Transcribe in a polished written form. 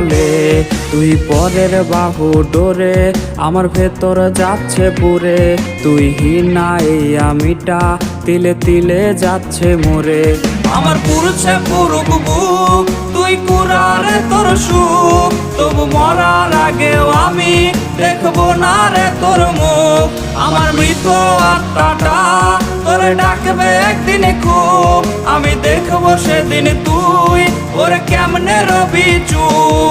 বলে তুই পরের বাহু ডোরে আমার ভেতর যাচ্ছে পুরে তুই হিনা এই আমিটা তিলে তিলে যাচ্ছে মোরে আমার পুরুষে পুরুক বুক তুই কুরারে তোর সুখ তবু মরার আগেও আমি দেখবো না রে তোর মুখ আমার মৃত আত্মাটা তোরে ডাকবে একদিন খুব আমি দেখবো সেদিন তুই ওরে কেমনে রবি চুপ